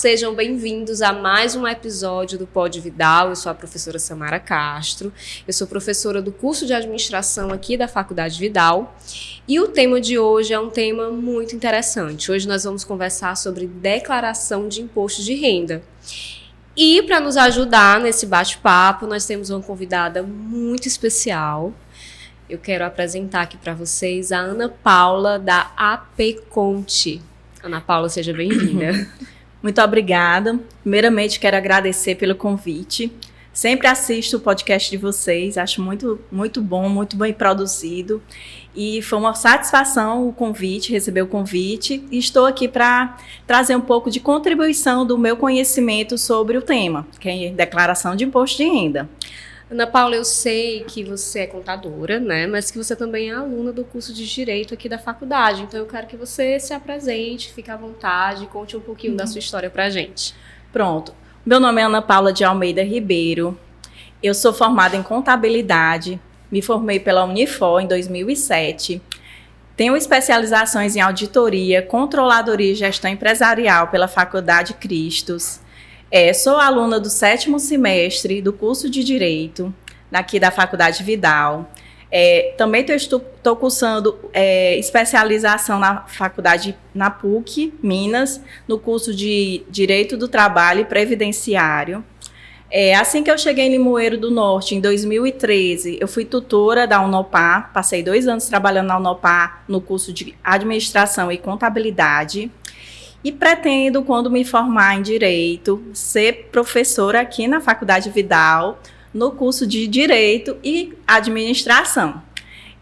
sejam bem-vindos a mais um episódio do Pod Vidal. Eu sou a professora Samara Castro, eu sou professora do curso de administração aqui da Faculdade Vidal e o tema de hoje é um tema muito interessante. Hoje nós vamos conversar sobre declaração de imposto de renda. E para nos ajudar nesse bate-papo, nós temos uma convidada muito especial. Eu quero apresentar aqui para vocês a Ana Paula, da AP Conte. Ana Paula, seja bem-vinda. Muito obrigada. Primeiramente, quero agradecer pelo convite. Sempre assisto o podcast de vocês, acho muito bom, muito bem produzido. E foi uma satisfação receber o convite. E estou aqui para trazer um pouco de contribuição do meu conhecimento sobre o tema, que é declaração de imposto de renda. Ana Paula, eu sei que você é contadora, né? Mas que você também é aluna do curso de Direito aqui da faculdade. Então, eu quero que você se apresente, fique à vontade, conte um pouquinho da sua história pra gente. Pronto. Meu nome é Ana Paula de Almeida Ribeiro. Eu sou formada em contabilidade. Me formei pela Unifor em 2007. Tenho especializações em auditoria, controladoria e gestão empresarial pela Faculdade Cristos. Sou aluna do 7º semestre do curso de Direito, aqui da Faculdade Vidal. Também estou cursando especialização na faculdade, na PUC, Minas, no curso de Direito do Trabalho e Previdenciário. Assim que eu cheguei em Limoeiro do Norte, em 2013, eu fui tutora da Unopar, passei 2 anos trabalhando na Unopar no curso de Administração e Contabilidade. E pretendo, quando me formar em Direito, ser professora aqui na Faculdade Vidal, no curso de Direito e Administração.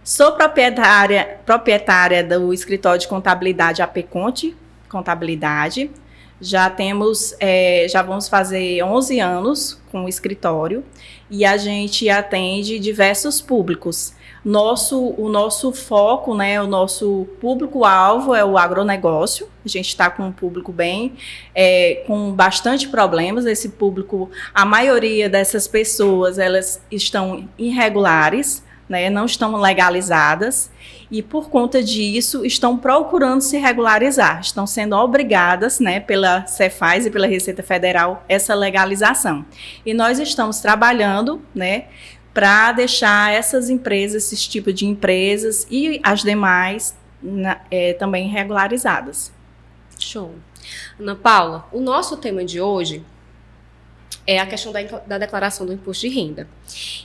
Sou proprietária do escritório de contabilidade AP Conte Contabilidade. Já vamos fazer 11 anos com o escritório e a gente atende diversos públicos. O nosso foco, né, o nosso público-alvo é o agronegócio. A gente está com um público com bastante problemas. Esse público, a maioria dessas pessoas, elas estão irregulares, né, não estão legalizadas e, por conta disso, estão procurando se regularizar. Estão sendo obrigadas, né, pela Cefaz e pela Receita Federal, essa legalização. E nós estamos trabalhando, né, para deixar essas empresas, esse tipo de empresas e as demais também regularizadas. Show. Ana Paula, o nosso tema de hoje é a questão da declaração do imposto de renda.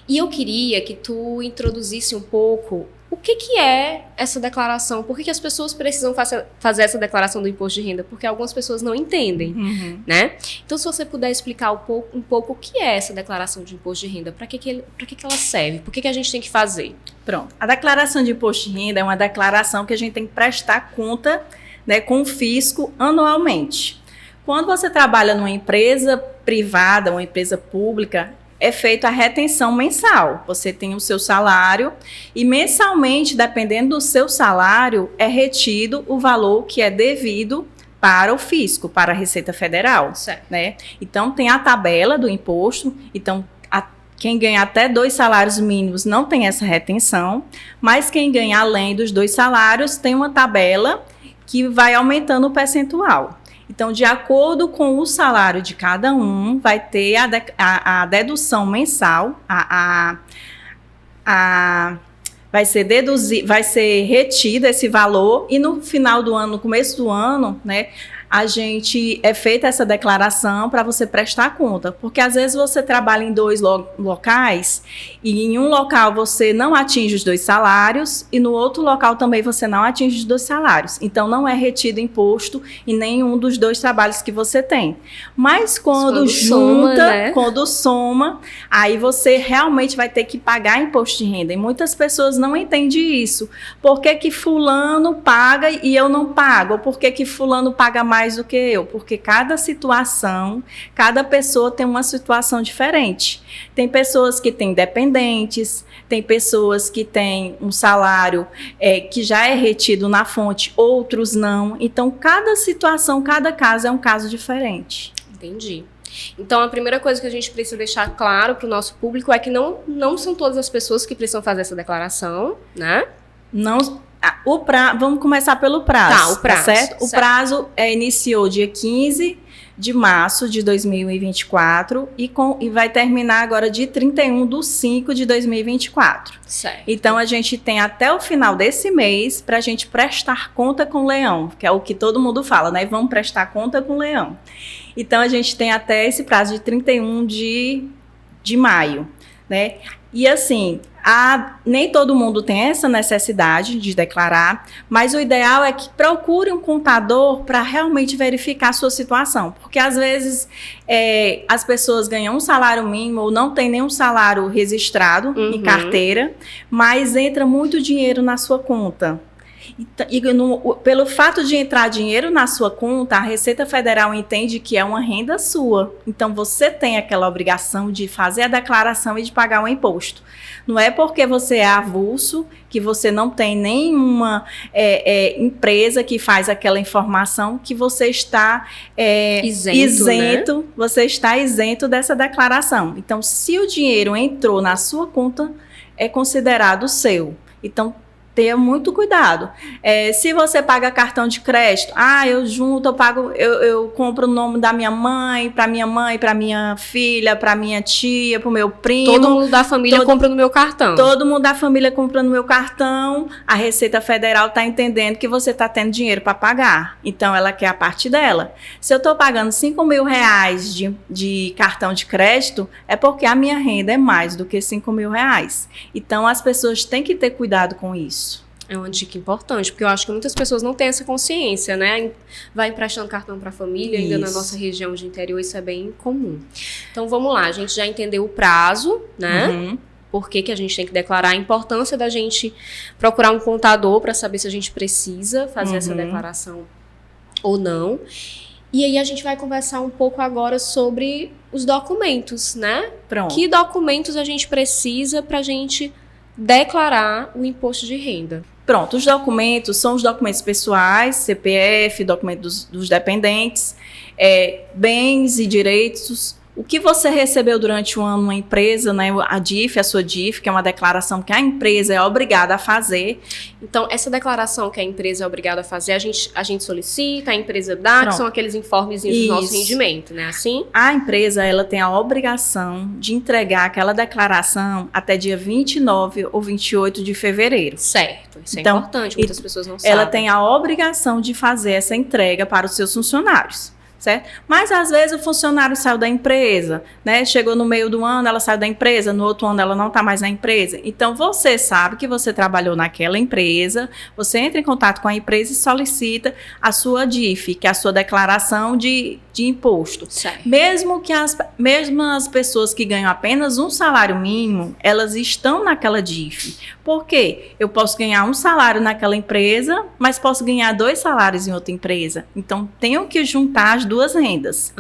E eu queria que tu introduzisse um pouco o que é essa declaração, por que as pessoas precisam fazer essa declaração do imposto de renda, porque algumas pessoas não entendem, né? Então, se você puder explicar um pouco o que é essa declaração de imposto de renda, para que ela serve, por que a gente tem que fazer? Pronto. A declaração de imposto de renda é uma declaração que a gente tem que prestar conta, né, com o fisco anualmente. Quando você trabalha numa empresa privada, uma empresa pública, é feita a retenção mensal. Você tem o seu salário e mensalmente, dependendo do seu salário, é retido o valor que é devido para o fisco, para a Receita Federal. Certo. Né? Então, tem a tabela do imposto. Então, quem ganha até 2 salários mínimos não tem essa retenção, mas quem ganha além dos 2 salários tem uma tabela que vai aumentando o percentual. Então, de acordo com o salário de cada um, vai ter a dedução mensal, vai ser retido esse valor e no final do ano, no começo do ano, né, é feita essa declaração para você prestar conta, porque às vezes você trabalha em 2 locais e em um local você não atinge os 2 salários e no outro local também você não atinge os 2 salários. Então, não é retido imposto em nenhum dos 2 trabalhos que você tem. Mas quando junta, né? Quando soma, aí você realmente vai ter que pagar imposto de renda. E muitas pessoas não entendem isso. Por que fulano paga e eu não pago? Ou por que fulano paga mais do que eu? Porque cada situação, cada pessoa tem uma situação diferente. Tem pessoas que têm dependentes, tem pessoas que têm um salário que já é retido na fonte, outros não. Então, cada situação, cada caso é um caso diferente. Entendi. Então, a primeira coisa que a gente precisa deixar claro para o nosso público é que não são todas as pessoas que precisam fazer essa declaração, né? Não, vamos começar pelo prazo. Tá, o prazo. Certo? O prazo iniciou dia 15 de março de 2024 e vai terminar agora dia 31/5/2024. Certo. Então, a gente tem até o final desse mês para a gente prestar conta com o leão, que é o que todo mundo fala, né? Vamos prestar conta com o leão. Então, a gente tem até esse prazo de 31 de maio, né? E assim, nem todo mundo tem essa necessidade de declarar, mas o ideal é que procure um contador para realmente verificar a sua situação. Porque às vezes as pessoas ganham um salário mínimo ou não tem nenhum salário registrado em carteira, mas entra muito dinheiro na sua conta. Pelo fato de entrar dinheiro na sua conta, a Receita Federal entende que é uma renda sua. Então, você tem aquela obrigação de fazer a declaração e de pagar o imposto. Não é porque você é avulso, que você não tem nenhuma empresa que faz aquela informação, que você está isento, né? Você está isento dessa declaração. Então, se o dinheiro entrou na sua conta, é considerado seu. Então, tenha muito cuidado. Se você paga cartão de crédito, eu junto, eu compro o nome da minha mãe, para minha filha, para minha tia, para o meu primo. Todo mundo da família compra no meu cartão. Todo mundo da família compra no meu cartão. A Receita Federal está entendendo que você está tendo dinheiro para pagar. Então, ela quer a parte dela. Se eu estou pagando R$5.000 de cartão de crédito, é porque a minha renda é mais do que R$5.000. Então, as pessoas têm que ter cuidado com isso. É uma dica importante, porque eu acho que muitas pessoas não têm essa consciência, né? Vai emprestando cartão para a família, ainda na nossa região de interior isso é bem comum. Então vamos lá, a gente já entendeu o prazo, né? Por que a gente tem que declarar, a importância da gente procurar um contador para saber se a gente precisa fazer essa declaração ou não. E aí a gente vai conversar um pouco agora sobre os documentos, né? Pronto. Que documentos a gente precisa para a gente declarar o imposto de renda? Pronto, os documentos são os documentos pessoais, CPF, documentos dos dependentes, bens e direitos. O que você recebeu durante o ano numa empresa, né? A DIF, a sua DIF, que é uma declaração que a empresa é obrigada a fazer. Então, essa declaração que a empresa é obrigada a fazer, a gente solicita, a empresa dá, que são aqueles informes do nosso rendimento, né? Assim? A empresa, ela tem a obrigação de entregar aquela declaração até dia 29 ou 28 de fevereiro. Certo, isso então, é importante, muitas pessoas não sabem. Ela tem a obrigação de fazer essa entrega para os seus funcionários. Certo? Mas às vezes o funcionário saiu da empresa, né? Chegou no meio do ano, ela saiu da empresa, no outro ano ela não está mais na empresa. Então você sabe que você trabalhou naquela empresa, você entra em contato com a empresa e solicita a sua DIF, que é a sua declaração de imposto. Certo. Mesmo as pessoas que ganham apenas um salário mínimo, elas estão naquela DIF. Por quê? Eu posso ganhar um salário naquela empresa, mas posso ganhar 2 salários em outra empresa. Então tenho que juntar as 2 rendas.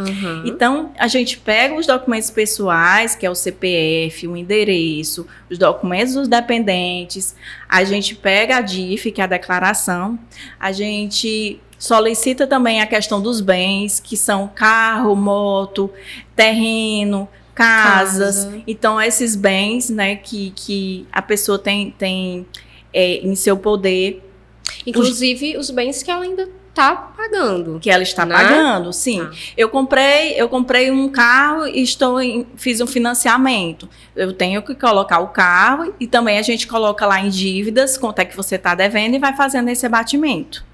Então, a gente pega os documentos pessoais, que é o CPF, o endereço, os documentos dos dependentes, a gente pega a DIF, que é a declaração, a gente solicita também a questão dos bens, que são carro, moto, terreno, casas. Então, esses bens, né, que a pessoa tem em seu poder. Inclusive, os bens que ela ainda está pagando. Que ela está pagando, sim. Eu comprei um carro e fiz um financiamento. Eu tenho que colocar o carro e também a gente coloca lá em dívidas, quanto é que você está devendo e vai fazendo esse abatimento.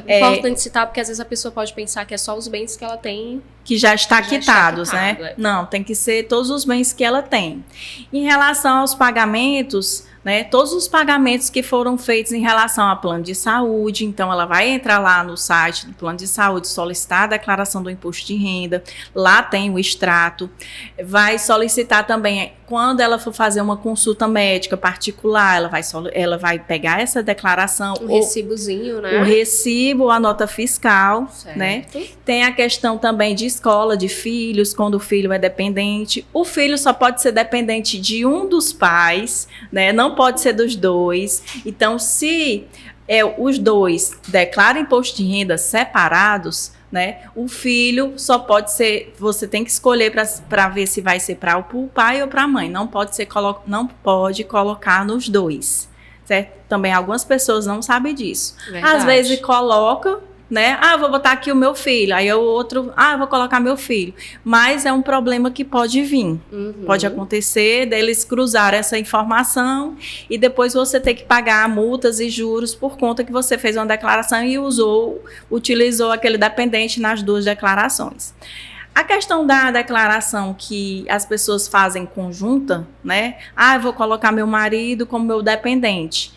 É importante citar, porque às vezes a pessoa pode pensar que é só os bens que ela tem que já está quitados, né? Não, tem que ser todos os bens que ela tem. Em relação aos pagamentos, né, todos os pagamentos que foram feitos em relação ao plano de saúde, então ela vai entrar lá no site do plano de saúde, solicitar a declaração do imposto de renda, lá tem o extrato, vai solicitar também, quando ela for fazer uma consulta médica particular, ela vai pegar essa declaração. O recibozinho, né? O recibo, a nota fiscal, né? Tem a questão também de escola de filhos, quando o filho é dependente. O filho só pode ser dependente de um dos pais, né? Não pode ser dos 2. Então, se os 2 declaram imposto de renda separados, né? O filho só pode ser, você tem que escolher para ver se vai ser para o pai ou para a mãe. Não pode colocar nos 2, certo? Também algumas pessoas não sabem disso. Verdade. Às vezes coloca, né? Eu vou botar aqui o meu filho. Aí o outro, eu vou colocar meu filho. Mas é um problema que pode vir. Pode acontecer deles cruzar essa informação e depois você ter que pagar multas e juros por conta que você fez uma declaração e utilizou aquele dependente nas duas declarações. A questão da declaração que as pessoas fazem conjunta, né? Eu vou colocar meu marido como meu dependente.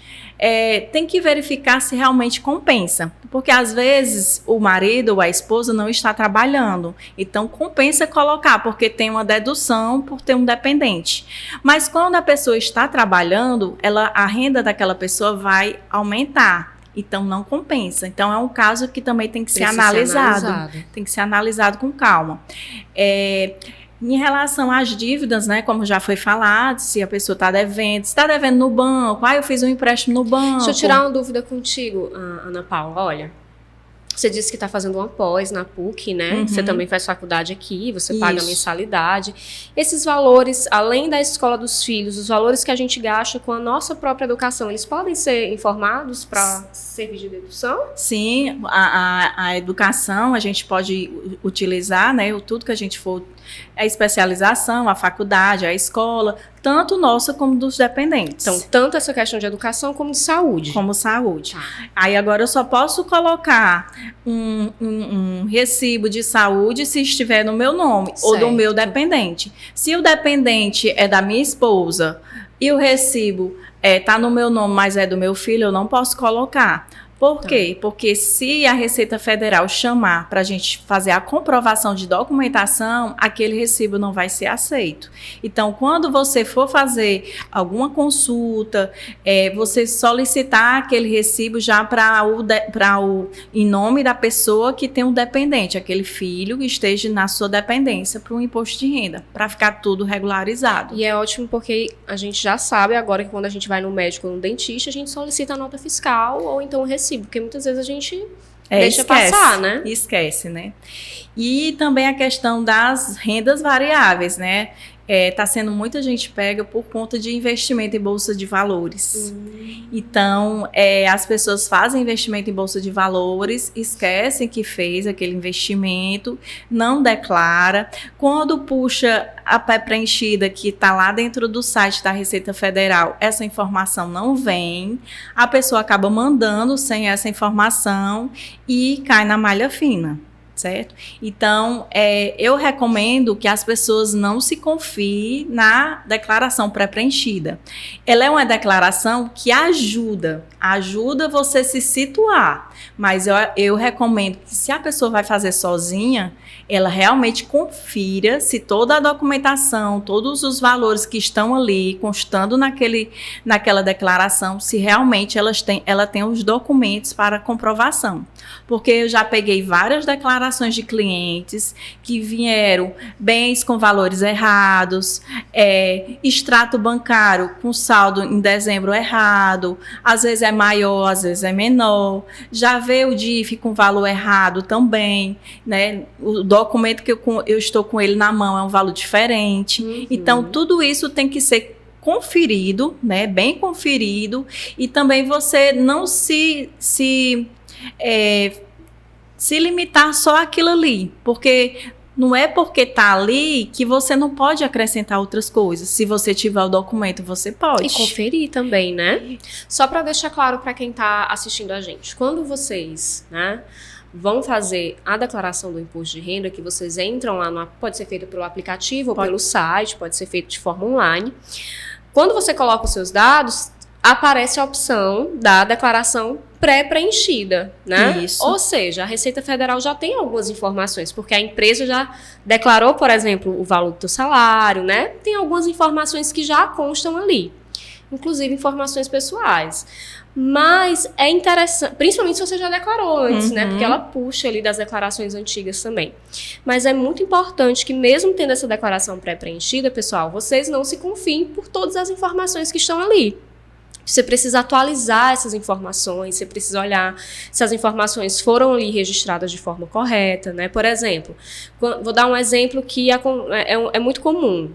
Tem que verificar se realmente compensa, porque às vezes o marido ou a esposa não está trabalhando, então compensa colocar, porque tem uma dedução por ter um dependente. Mas quando a pessoa está trabalhando, a renda daquela pessoa vai aumentar. Então, não compensa. Então, é um caso que também tem que ser analisado. Tem que ser analisado com calma. Em relação às dívidas, né, como já foi falado, se a pessoa está devendo, se está devendo no banco, eu fiz um empréstimo no banco. Deixa eu tirar uma dúvida contigo, Ana Paula. Olha, você disse que está fazendo uma pós na PUC, né? Você também faz faculdade aqui, você paga mensalidade. Esses valores, além da escola dos filhos, os valores que a gente gasta com a nossa própria educação, eles podem ser informados para servir de dedução? Sim, a educação a gente pode utilizar, né? Tudo que a gente for, a especialização, a faculdade, a escola, tanto nossa como dos dependentes. Então, tanto essa questão de educação como de saúde. Como saúde. Aí agora eu só posso colocar um recibo de saúde se estiver no meu nome ou do meu dependente. Se o dependente é da minha esposa e o recibo está no meu nome, mas é do meu filho, eu não posso colocar. Por quê? Porque se a Receita Federal chamar para a gente fazer a comprovação de documentação, aquele recibo não vai ser aceito. Então, quando você for fazer alguma consulta, você solicitar aquele recibo já em nome da pessoa que tem um dependente, aquele filho que esteja na sua dependência para o imposto de renda, para ficar tudo regularizado. E é ótimo porque a gente já sabe agora que quando a gente vai no médico ou no dentista, a gente solicita a nota fiscal ou então o recibo. Porque muitas vezes a gente deixa passar, né? Esquece, né? E também a questão das rendas variáveis, né? Tá sendo muita gente pega por conta de investimento em bolsa de valores. Então, as pessoas fazem investimento em bolsa de valores, esquecem que fez aquele investimento, não declara. Quando puxa a pré-preenchida que está lá dentro do site da Receita Federal, essa informação não vem, a pessoa acaba mandando sem essa informação e cai na malha fina. Certo? Então, eu recomendo que as pessoas não se confiem na declaração pré-preenchida. Ela é uma declaração que ajuda você se situar, mas eu recomendo que se a pessoa vai fazer sozinha, ela realmente confira se toda a documentação, todos os valores que estão ali constando naquela declaração, se realmente ela tem os documentos para comprovação. Porque eu já peguei várias declarações de clientes que vieram bens com valores errados, extrato bancário com saldo em dezembro errado, às vezes é maior, às vezes é menor, já veio o DIF com valor errado também, né? O documento que eu estou com ele na mão é um valor diferente. Então, tudo isso tem que ser conferido, né? Bem conferido, e também você não se limitar só àquilo ali, porque não é porque está ali que você não pode acrescentar outras coisas. Se você tiver o documento, você pode. E conferir também, né? Só para deixar claro para quem está assistindo a gente, quando vocês, né, vão fazer a declaração do imposto de renda, que vocês entram lá, pode ser feito pelo aplicativo ou pelo site, pode ser feito de forma online. Quando você coloca os seus dados, aparece a opção da declaração pré-preenchida, né? Isso. Ou seja, a Receita Federal já tem algumas informações, porque a empresa já declarou, por exemplo, o valor do teu salário, né? Tem algumas informações que já constam ali, inclusive informações pessoais. Mas é interessante, principalmente se você já declarou antes, né? Porque ela puxa ali das declarações antigas também. Mas é muito importante que mesmo tendo essa declaração pré-preenchida, pessoal, vocês não se confiem por todas as informações que estão ali. Você precisa atualizar essas informações, você precisa olhar se as informações foram ali registradas de forma correta, né? Por exemplo, vou dar um exemplo que é muito comum.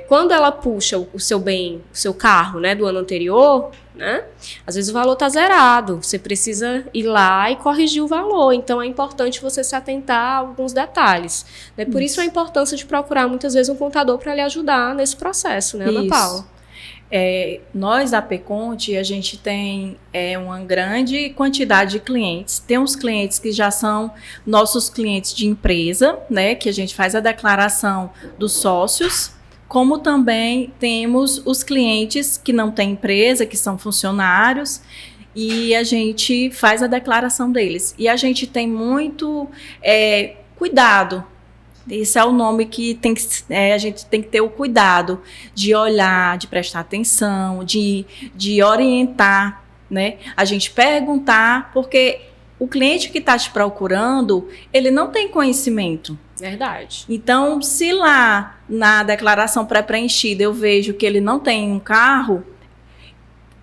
Quando ela puxa o seu bem, o seu carro, né, do ano anterior, né? Às vezes o valor está zerado, você precisa ir lá e corrigir o valor, então é importante você se atentar a alguns detalhes, né? Por isso a importância de procurar muitas vezes um contador para lhe ajudar nesse processo, né, Ana Paula? Nós da Peconte, a gente tem uma grande quantidade de clientes. Tem uns clientes que já são nossos clientes de empresa, né, que a gente faz a declaração dos sócios, como também temos os clientes que não têm empresa, que são funcionários, e a gente faz a declaração deles. E a gente tem muito cuidado. Esse é o nome que a gente tem que ter o cuidado de olhar, de prestar atenção, de orientar, né? A gente perguntar, porque o cliente que está te procurando, ele não tem conhecimento. Verdade. Então, se lá na declaração pré-preenchida eu vejo que ele não tem um carro,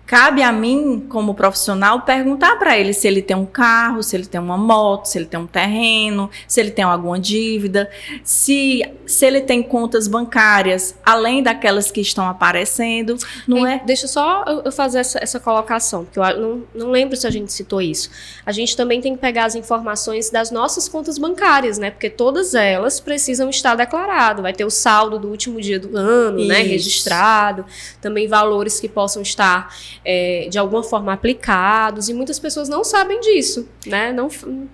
cabe a mim, como profissional, perguntar para ele se ele tem um carro, se ele tem uma moto, se ele tem um terreno, se ele tem alguma dívida, se ele tem contas bancárias, além daquelas que estão aparecendo, não é? Deixa só eu fazer essa colocação, porque eu não lembro se a gente citou isso. A gente também tem que pegar as informações das nossas contas bancárias, né? Porque todas elas precisam estar declarado. Vai ter o saldo do último dia do ano, né? Registrado. Também valores que possam estar de alguma forma aplicados, e muitas pessoas não sabem disso, né?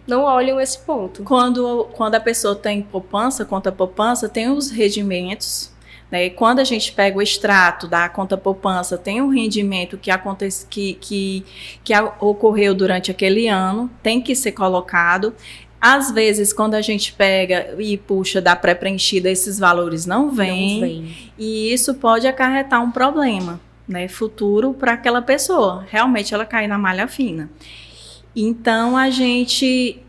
Não olham esse ponto. Quando a pessoa tem poupança, conta poupança, tem os rendimentos, né? E quando a gente pega o extrato da conta poupança, tem um rendimento que ocorreu durante aquele ano, tem que ser colocado. Às vezes, quando a gente pega e puxa da pré-preenchida, esses valores não vêm, e isso pode acarretar um problema, né, futuro para aquela pessoa. Realmente ela cai na malha fina. Então a gente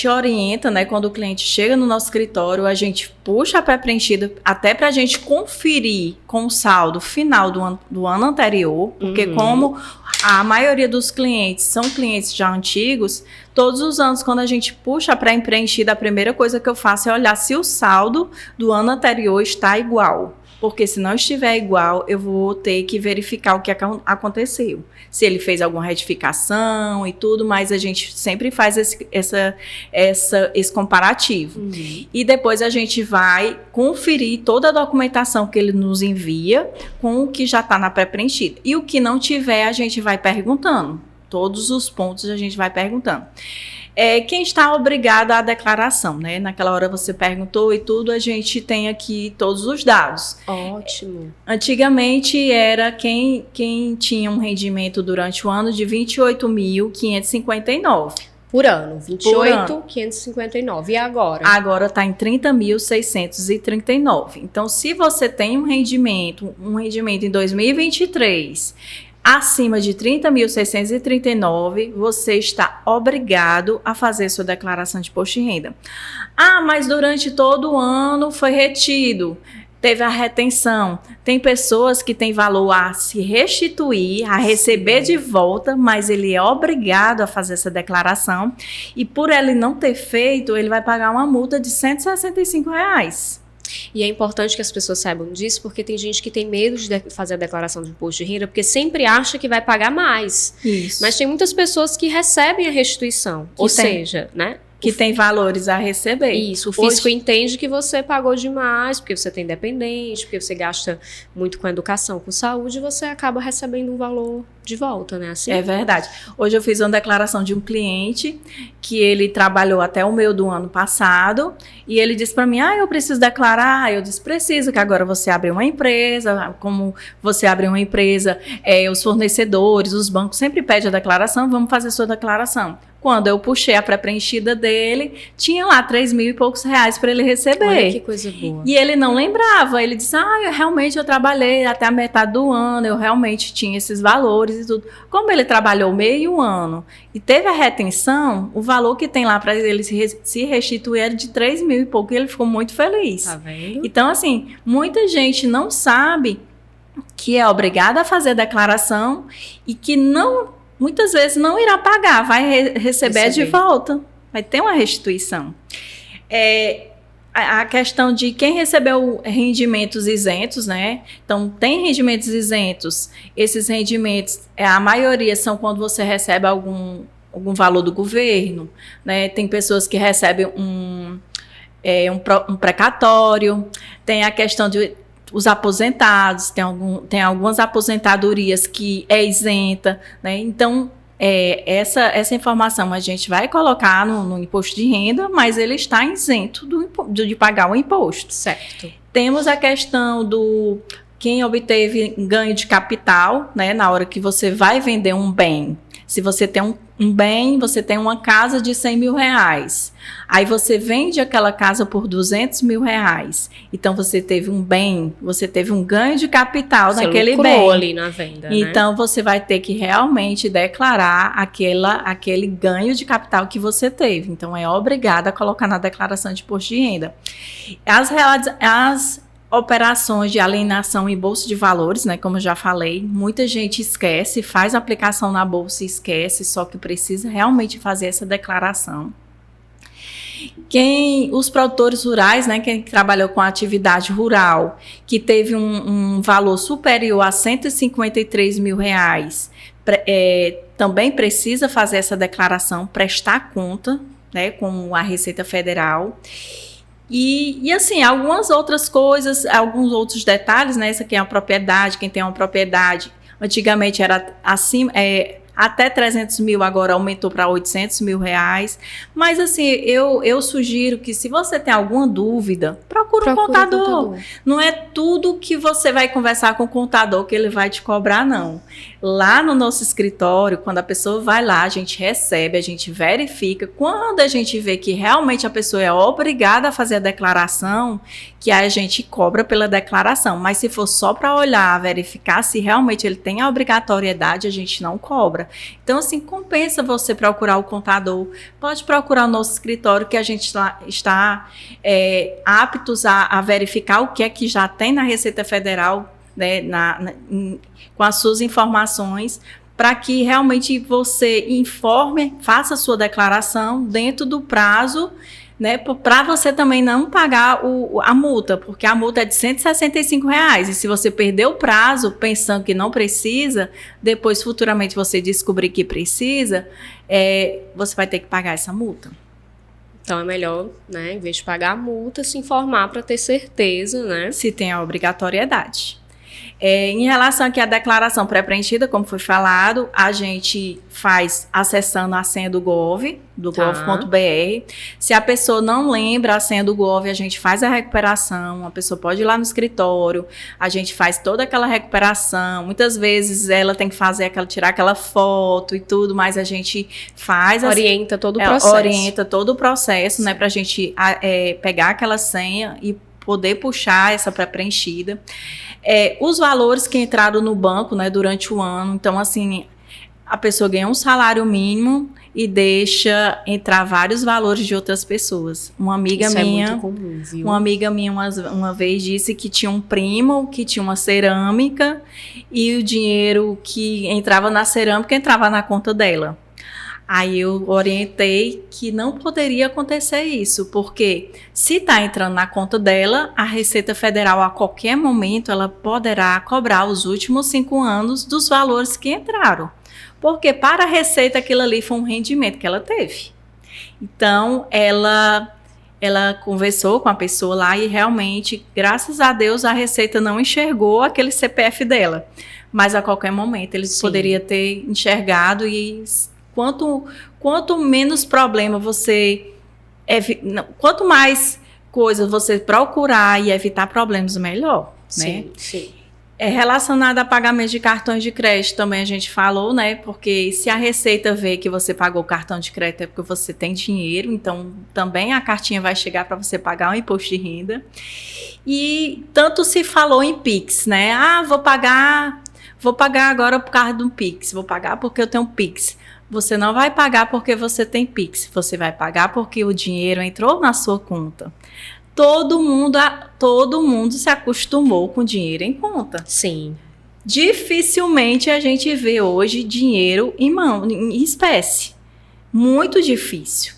orienta, né, quando o cliente chega no nosso escritório, a gente puxa a pré-preenchida até para a gente conferir com o saldo final do ano anterior, porque como a maioria dos clientes são clientes já antigos, todos os anos, quando a gente puxa a pré-preenchida, a primeira coisa que eu faço é olhar se o saldo do ano anterior está igual. Porque se não estiver igual, eu vou ter que verificar o que aconteceu. Se ele fez alguma retificação e tudo, mas a gente sempre faz esse comparativo. E depois a gente vai conferir toda a documentação que ele nos envia com o que já está na pré-preenchida. E o que não tiver, a gente vai perguntando. Todos os pontos a gente vai perguntando. Quem está obrigado à declaração, né? Naquela hora você perguntou e tudo, a gente tem aqui todos os dados. Ótimo. Antigamente era quem tinha um rendimento durante o ano de 28.559. Por ano, 28.559. E agora? Agora está em 30.639. Então, se você tem um rendimento em 2023... acima de 30.639, você está obrigado a fazer sua declaração de imposto de renda. Mas durante todo o ano foi retido, teve a retenção. Tem pessoas que têm valor a se restituir, a receber de volta, mas ele é obrigado a fazer essa declaração. E por ele não ter feito, ele vai pagar uma multa de R$165. E é importante que as pessoas saibam disso, porque tem gente que tem medo de fazer a declaração de imposto de renda, porque sempre acha que vai pagar mais. Isso. Mas tem muitas pessoas que recebem a restituição, ou seja, né? Que tem valores a receber. Isso, o fisco entende que você pagou demais, porque você tem dependente, porque você gasta muito com educação, com saúde, e você acaba recebendo um valor de volta, né? Assim? É verdade. Hoje eu fiz uma declaração de um cliente que ele trabalhou até o meio do ano passado e ele disse para mim, eu preciso declarar. Eu disse, preciso, que agora você abre uma empresa, como você abre uma empresa, os fornecedores, os bancos sempre pedem a declaração, vamos fazer sua declaração. Quando eu puxei a pré-preenchida dele, tinha lá 3 mil e poucos reais para ele receber. Olha que coisa boa. E ele não lembrava. Ele disse, eu trabalhei até a metade do ano, eu realmente tinha esses valores e tudo. Como ele trabalhou meio ano e teve a retenção, o valor que tem lá para ele se restituir era de 3 mil e pouco, e ele ficou muito feliz. Tá vendo? Então, assim, muita gente não sabe que é obrigada a fazer a declaração e que muitas vezes não irá pagar, vai receber de volta, vai ter uma restituição. a questão de quem recebeu rendimentos isentos, né? Então, tem rendimentos isentos. Esses rendimentos, a maioria são quando você recebe algum valor do governo, né? Tem pessoas que recebem um precatório, tem a questão de os aposentados, tem algumas aposentadorias que é isenta, né? Então, essa informação a gente vai colocar no imposto de renda, mas ele está isento de pagar o imposto. Certo. Temos a questão do quem obteve ganho de capital, né, na hora que você vai vender um bem. Se você tem um bem, você tem uma casa de 100 mil reais. Aí você vende aquela casa por 200 mil reais. Então, você teve um bem, você teve um ganho de capital naquele bem. Ali na venda, então, você vai ter que realmente declarar aquele ganho de capital que você teve. Então, é obrigada a colocar na declaração de imposto de renda. As operações de alienação em bolsa de valores, né, como eu já falei, muita gente esquece, faz aplicação na bolsa e esquece, só que precisa realmente fazer essa declaração. Os produtores rurais, né, quem trabalhou com atividade rural, que teve um valor superior a 153 mil reais, também precisa fazer essa declaração, prestar conta, né, com a Receita Federal. E assim, algumas outras coisas, alguns outros detalhes, né? Essa aqui é uma propriedade, quem tem uma propriedade, antigamente era acima, até 300 mil, agora aumentou para 800 mil reais. Mas assim, eu sugiro que se você tem alguma dúvida, procure um contador. Não é tudo que você vai conversar com o contador que ele vai te cobrar, não. Lá no nosso escritório, quando a pessoa vai lá, a gente recebe, a gente verifica. Quando a gente vê que realmente a pessoa é obrigada a fazer a declaração, que a gente cobra pela declaração. Mas se for só para olhar, verificar se realmente ele tem a obrigatoriedade, a gente não cobra. Então, assim, compensa você procurar o contador. Pode procurar o nosso escritório, que a gente está aptos a verificar o que é que já tem na Receita Federal, né, com as suas informações, para que realmente você informe, faça a sua declaração dentro do prazo, né, para você também não pagar a multa, porque a multa é de R$165, e se você perder o prazo pensando que não precisa, depois futuramente você descobrir que precisa, você vai ter que pagar essa multa. Então é melhor, né, em vez de pagar a multa, se informar para ter certeza, né? Se tem a obrigatoriedade. Em relação aqui à declaração pré-preenchida, como foi falado, a gente faz acessando a senha do gov.br. Se a pessoa não lembra a senha do gov, a gente faz a recuperação, a pessoa pode ir lá no escritório, a gente faz toda aquela recuperação. Muitas vezes ela tem que tirar aquela foto e tudo, mas a gente faz... Orienta todo o processo. Orienta todo o processo, né, para a gente pegar aquela senha e poder puxar essa pré-preenchida. Os valores que entraram no banco, né, durante o ano. Então, assim, a pessoa ganha um salário mínimo e deixa entrar vários valores de outras pessoas. Uma amiga minha, é muito comum, viu? Uma amiga minha uma vez disse que tinha um primo que tinha uma cerâmica e o dinheiro que entrava na cerâmica entrava na conta dela. Aí eu orientei que não poderia acontecer isso, porque se está entrando na conta dela, a Receita Federal a qualquer momento ela poderá cobrar os últimos 5 anos dos valores que entraram. Porque para a Receita aquilo ali foi um rendimento que ela teve. Então ela conversou com a pessoa lá e realmente, graças a Deus, a Receita não enxergou aquele CPF dela. Mas a qualquer momento eles poderiam ter enxergado e... Quanto menos problema quanto mais coisas você procurar e evitar problemas, melhor, né? Sim. Relacionado a pagamento de cartões de crédito, também a gente falou, né? Porque se a Receita vê que você pagou o cartão de crédito é porque você tem dinheiro, então também a cartinha vai chegar para você pagar o imposto de renda. E tanto se falou em Pix, né? Vou pagar agora por causa do Pix, vou pagar porque eu tenho Pix. Você não vai pagar porque você tem Pix, você vai pagar porque o dinheiro entrou na sua conta. Todo mundo se acostumou com dinheiro em conta. Sim. Dificilmente a gente vê hoje dinheiro em mão, em espécie. Muito difícil.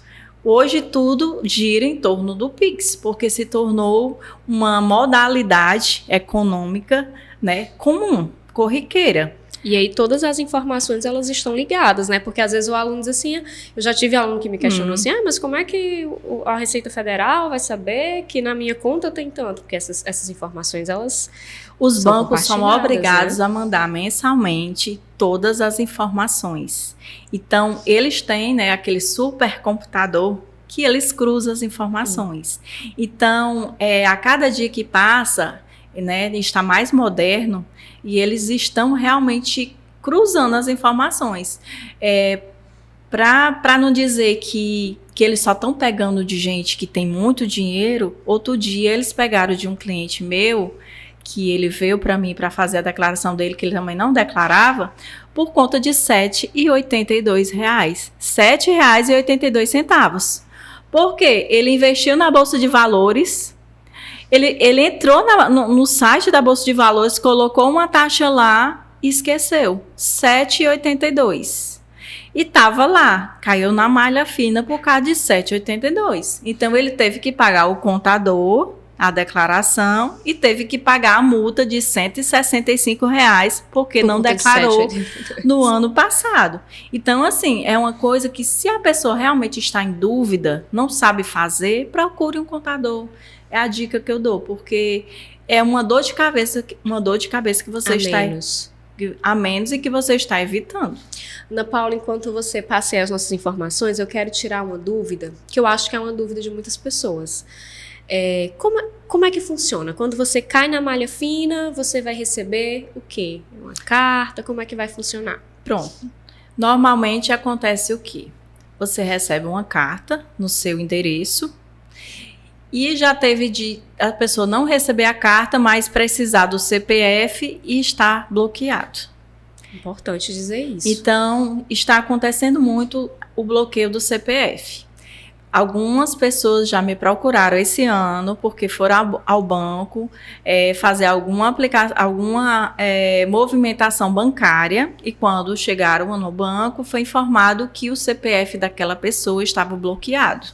Hoje tudo gira em torno do Pix, porque se tornou uma modalidade econômica, né, comum, corriqueira. E aí todas as informações, elas estão ligadas, né? Porque às vezes o aluno diz assim, eu já tive aluno que me questionou assim, mas como é que a Receita Federal vai saber que na minha conta tem tanto? Porque essas informações, elas Os bancos são obrigados, né, a mandar mensalmente todas as informações. Então, eles têm, né, aquele supercomputador que eles cruzam as informações. Então, a cada dia que passa, né, está mais moderno e eles estão realmente cruzando as informações. Para não dizer que eles só estão pegando de gente que tem muito dinheiro, outro dia eles pegaram de um cliente meu, que ele veio para mim para fazer a declaração dele, que ele também não declarava, por conta de R$ 7,82. R$ 7,82. Por quê? Ele investiu na Bolsa de Valores, ele entrou no site da Bolsa de Valores, colocou uma taxa lá e esqueceu. R$ 7,82. E estava lá, caiu na malha fina por causa de R$ 7,82. Então, ele teve que pagar o contador, a declaração, e teve que pagar a multa de R$ 165 porque não declarou no ano passado. Então, assim, é uma coisa que, se a pessoa realmente está em dúvida, não sabe fazer, procure um contador. É a dica que eu dou, porque é uma dor de cabeça que você a menos e que você está evitando. Ana Paula, enquanto você passeia as nossas informações, eu quero tirar uma dúvida, que eu acho que é uma dúvida de muitas pessoas. Como é que funciona? Quando você cai na malha fina, você vai receber o quê? Uma carta? Como é que vai funcionar? Pronto. Normalmente acontece o quê? Você recebe uma carta no seu endereço e já teve de a pessoa não receber a carta, mas precisar do CPF e estar bloqueado. Importante dizer isso. Então, está acontecendo muito o bloqueio do CPF. Algumas pessoas já me procuraram esse ano porque foram ao banco fazer alguma movimentação bancária, e quando chegaram no banco foi informado que o CPF daquela pessoa estava bloqueado.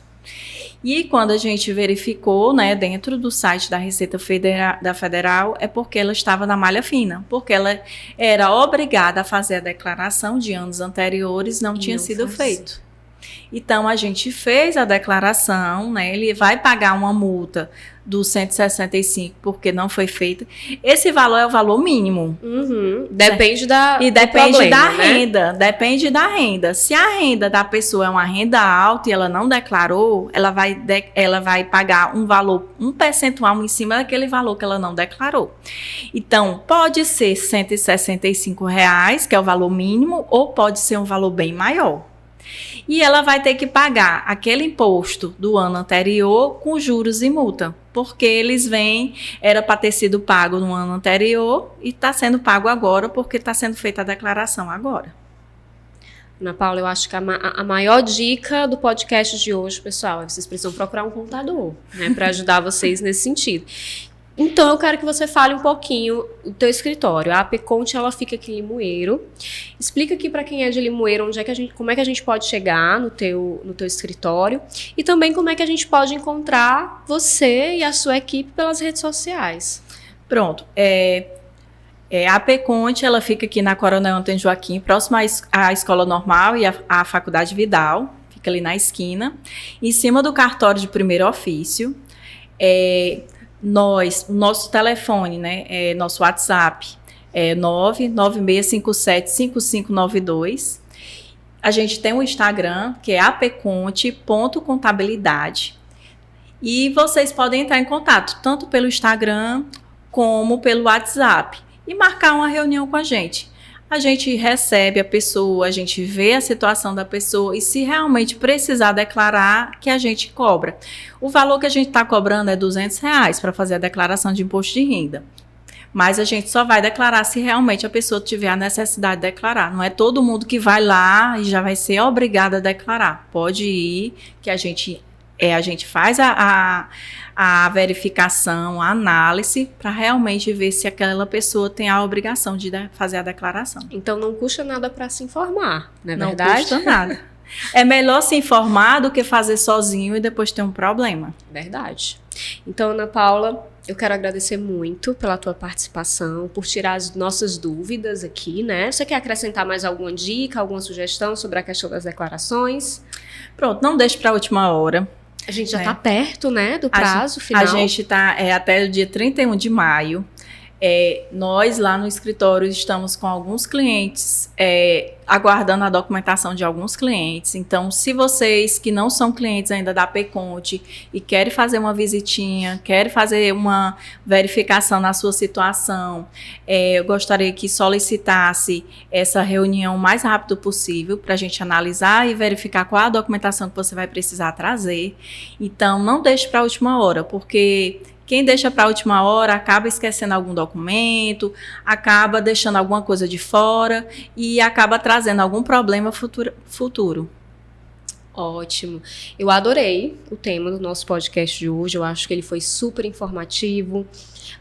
E quando a gente verificou, né, dentro do site da Receita Federal, é porque ela estava na malha fina, porque ela era obrigada a fazer a declaração de anos anteriores, não tinha sido feito. Então, a gente fez a declaração, né? Ele vai pagar uma multa dos 165 porque não foi feita. Esse valor é o valor mínimo. Depende depende problema, da né? renda. Depende da renda. Se a renda da pessoa é uma renda alta e ela não declarou, ela vai pagar um percentual em cima daquele valor que ela não declarou. Então, pode ser R$ 165, que é o valor mínimo, ou pode ser um valor bem maior. E ela vai ter que pagar aquele imposto do ano anterior com juros e multa, porque eles era para ter sido pago no ano anterior e está sendo pago agora porque está sendo feita a declaração agora. Ana Paula, eu acho que a maior dica do podcast de hoje, pessoal, é que vocês precisam procurar um contador, né, para ajudar vocês nesse sentido. Então, eu quero que você fale um pouquinho do teu escritório. A AP Conte, ela fica aqui em Limoeiro. Explica aqui para quem é de Limoeiro como é que a gente pode chegar no teu escritório e também como é que a gente pode encontrar você e a sua equipe pelas redes sociais. Pronto. A AP Conte, ela fica aqui na Coronel Antônio Joaquim, próxima à Escola Normal e à Faculdade Vidal. Fica ali na esquina, em cima do cartório de primeiro ofício. Nosso telefone, né, nosso WhatsApp é 996575592. A gente tem um Instagram, que é apconte.contabilidade. E vocês podem entrar em contato, tanto pelo Instagram como pelo WhatsApp, e marcar uma reunião com a gente. A gente recebe a pessoa, a gente vê a situação da pessoa e, se realmente precisar declarar, que a gente cobra. O valor que a gente está cobrando é R$200 para fazer a declaração de imposto de renda. Mas a gente só vai declarar se realmente a pessoa tiver a necessidade de declarar. Não é todo mundo que vai lá e já vai ser obrigada a declarar. Pode ir, que a gente faz a verificação, a análise, para realmente ver se aquela pessoa tem a obrigação de fazer a declaração. Então, não custa nada para se informar, não é verdade? Não custa nada. É melhor se informar do que fazer sozinho e depois ter um problema. Verdade. Então, Ana Paula, eu quero agradecer muito pela tua participação, por tirar as nossas dúvidas aqui, né? Você quer acrescentar mais alguma dica, alguma sugestão sobre a questão das declarações? Pronto, não deixe para a última hora. A gente já está perto, né, do prazo final. A gente está até o dia 31 de maio. Nós lá no escritório estamos com alguns clientes, aguardando a documentação de alguns clientes. Então, se vocês que não são clientes ainda da Pconte e querem fazer uma visitinha, querem fazer uma verificação na sua situação, eu gostaria que solicitasse essa reunião o mais rápido possível para a gente analisar e verificar qual a documentação que você vai precisar trazer. Então, não deixe para a última hora, porque quem deixa para a última hora acaba esquecendo algum documento, acaba deixando alguma coisa de fora e acaba trazendo algum problema futuro. Ótimo. Eu adorei o tema do nosso podcast de hoje. Eu acho que ele foi super informativo.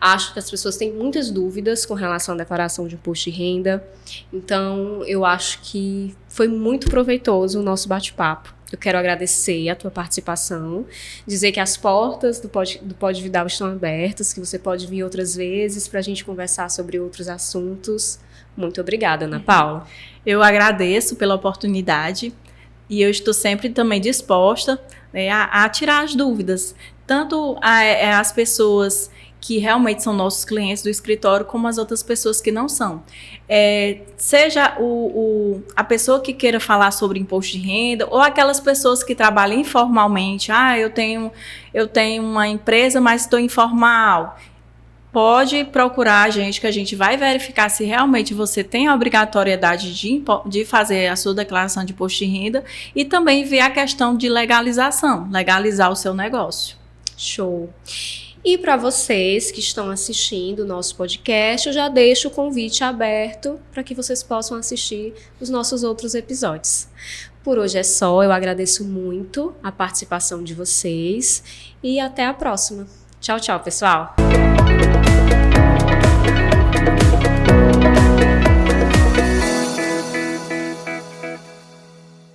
Acho que as pessoas têm muitas dúvidas com relação à declaração de imposto de renda. Então, eu acho que foi muito proveitoso o nosso bate-papo. Eu quero agradecer a tua participação, dizer que as portas do Pode Vidal estão abertas, que você pode vir outras vezes para a gente conversar sobre outros assuntos. Muito obrigada, Ana Paula. Eu agradeço pela oportunidade e eu estou sempre também disposta, né, a tirar as dúvidas, tanto as pessoas que realmente são nossos clientes do escritório, como as outras pessoas que não são. Seja a pessoa que queira falar sobre imposto de renda, ou aquelas pessoas que trabalham informalmente. Eu tenho uma empresa, mas estou informal. Pode procurar a gente, que a gente vai verificar se realmente você tem a obrigatoriedade de fazer a sua declaração de imposto de renda e também ver a questão de legalização, legalizar o seu negócio. Show! E para vocês que estão assistindo o nosso podcast, eu já deixo o convite aberto para que vocês possam assistir os nossos outros episódios. Por hoje é só, eu agradeço muito a participação de vocês e até a próxima. Tchau, tchau, pessoal!